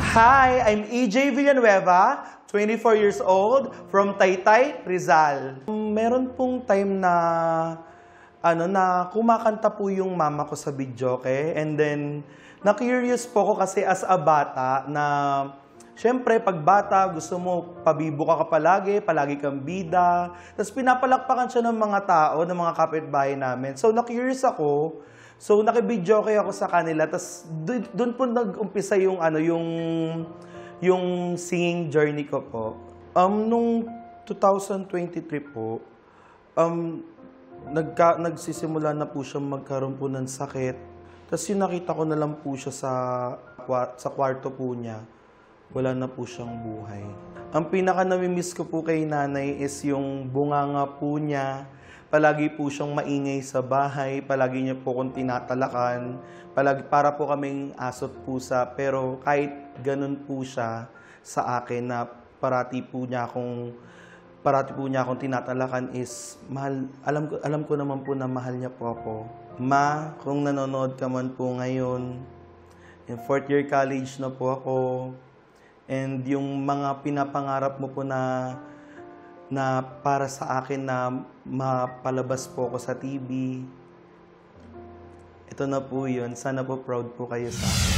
Hi, I'm EJ Villanueva, 24 years old, from Taytay, Rizal. Meron pong time na na kumakanta po yung mama ko sa videoke, and then na-curious po ko kasi as a bata na syempre pag bata gusto mo pabibo ka palagi kang bida, tapos pinapalakpakan siya ng mga tao, ng mga kapitbahay namin. So na-curious ako. So, naki-videoke ako sa kanila, tapos doon po nag-umpisa yung, yung singing journey ko po. Nung 2023 po, nagsisimula na po siya magkaroon po ng sakit. Tapos yung nakita ko na lang po siya sa kwarto po niya, wala na po siyang buhay. Ang pinaka-namimiss ko po kay nanay is yung bunganga po niya. Palagi po siyang maingay sa bahay, palagi niya po kong tinatalakan, para po kaming aso't pusa. Pero kahit ganun po siya sa akin na parati po niya akong tinatalakan is mahal. Alam ko naman po na mahal niya po ako. Ma, kung nanonood ka man po ngayon, in 4th year college na po ako, and yung mga pinapangarap mo po na para sa akin na mapalabas po ako sa TV. Ito na po yun. Sana po proud po kayo sa akin.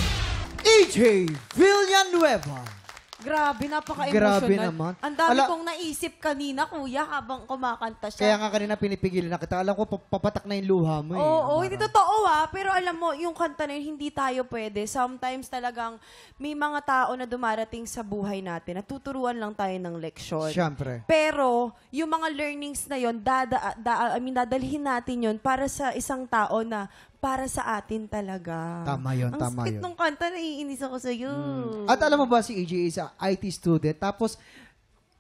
EJ Villanueva. Grabe, napaka-emotional. Grabe naman. Ang dami kong naisip kanina, kuya, habang kumakanta siya. Kaya nga kanina pinipigilan na kita. Alam ko, papatak na yung luha mo. Oo, hindi totoo pero alam mo, yung kanta na yun, hindi tayo pwede. Sometimes talagang may mga tao na dumarating sa buhay natin, natuturuan lang tayo ng leksyon. Siyempre. Pero, yung mga learnings na yun, dadalhin natin yun para sa isang tao na para sa atin talaga. Tama yun, Ang tama sakit yun. nung kanta, naiinis ako sa'yo. At alam mo ba, si EJ is a IT student. Tapos,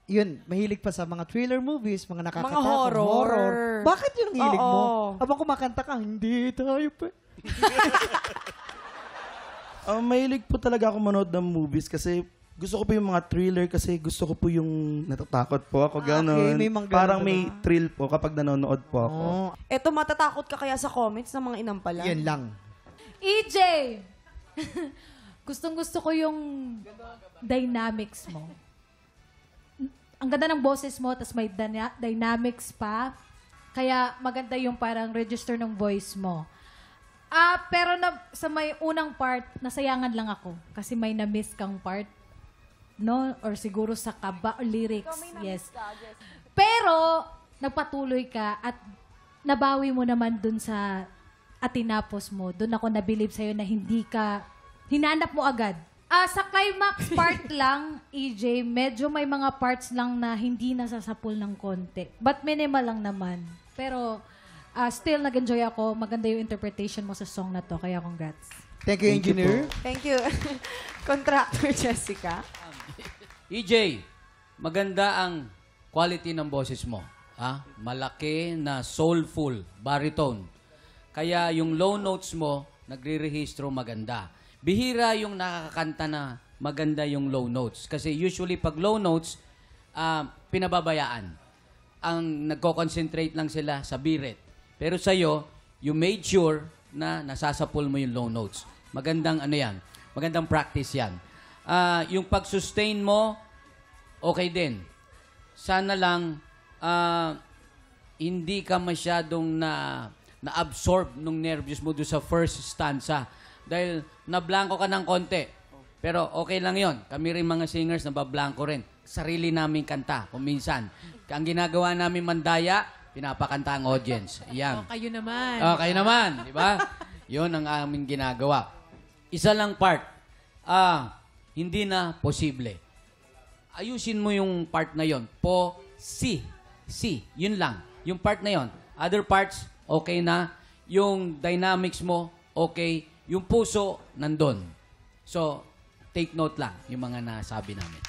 yun, mahilig pa sa mga thriller movies, mga nakakatakot. Mga horror. Bakit yun ang hilig mo? Oo. Habang kumakanta ka, hindi tayo pa. Mahilig po talaga ako manood ng movies kasi gusto ko po yung mga thriller kasi gusto ko po yung natatakot po ako, gano'n. Okay, may mga ganun Parang ba? may thrill po kapag nanonood po ako. Oh, Eto, matatakot ka kaya sa comments ng mga inampalan? yan lang. EJ! Gustong-gusto ko yung dynamics mo. Ang ganda ng boses mo, tas may dynamics pa. Kaya maganda yung parang register ng voice mo. Pero sa may unang part, nasayangan lang ako. Kasi may na-miss kang part. No? Or siguro sa kaba, lyrics. Yes. Pero, nagpatuloy ka at nabawi mo naman dun sa at tinapos mo. Dun ako nabilib sa'yo na hindi ka, hinanap mo agad. Sa climax part lang, EJ, medyo may mga parts lang na hindi nasasapul ng konti. But minimal lang naman. Pero, still nag-enjoy ako. Maganda yung interpretation mo sa song na to. Kaya congrats. Thank you, engineer. Thank you. Contractor Jessica. EJ, maganda ang quality ng boses mo. Malaki na soulful, baritone. Kaya yung low notes mo, nagre-rehistro maganda. Bihira yung nakakanta na maganda yung low notes. Kasi usually pag low notes, pinababayaan. Ang nagko-concentrate lang sila sa birit. Pero sa'yo, you made sure na nasasapul mo yung low notes. Magandang magandang practice yan. Yung pag-sustain mo, okay din. Sana lang hindi ka masyadong na-absorb nung nervous mo doon sa first stanza. Dahil nablanko ka ng konti. Pero okay lang yon. Kami rin mga singers nabablanko rin. Sarili naming kanta, kung minsan. Ang ginagawa namin mandaya, pinapakanta ang audience. Yan. Kayo naman. Kayo naman, di ba? Yun ang aming ginagawa. Isa lang part. Hindi na posible. Ayusin mo yung part na yon. Si. Yun lang. Yung part na yon. Other parts, okay na. Yung dynamics mo, okay. Yung puso, nandun. So, take note lang yung mga nasabi namin.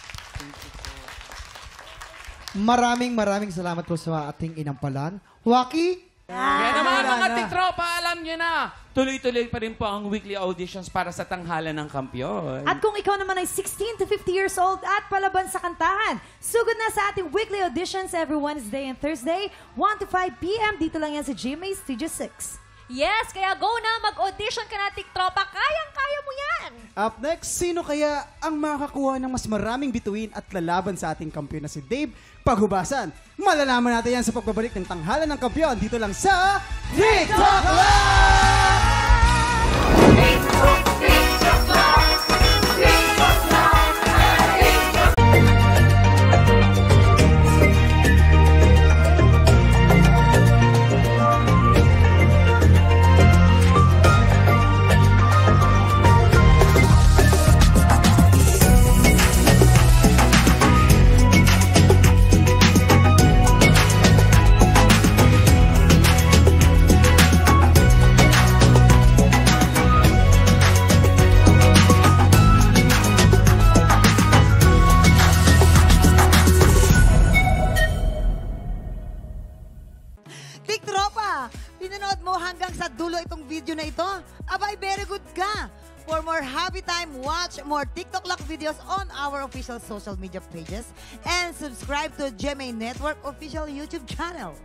Maraming salamat po sa ating inampalan. Waki? Kaya naman mga tiktropa, alam nyo na, tuloy-tuloy pa rin po ang weekly auditions para sa tanghalan ng kampiyon. At kung ikaw naman ay 16 to 50 years old at palaban sa kantahan, sugod na sa ating weekly auditions every Wednesday and Thursday, 1 to 5 p.m. Dito lang yan sa GMA Studio 6. Yes, kaya go na, mag-audition ka na, TikTropa. Kayang-kaya mo yan! Up next, sino kaya ang makakakuha ng mas maraming bituin at lalaban sa ating kampiyon na si Dave Paghubasan? Malalaman natin yan sa pagbabalik ng Tanghalan ng Kampiyon dito lang sa TikTok Live! TikTropa, pinanood mo hanggang sa dulo itong video na ito? Abay, very good ka! For more happy time, watch more TikTok Lock videos on our official social media pages and subscribe to GMA Network official YouTube channel.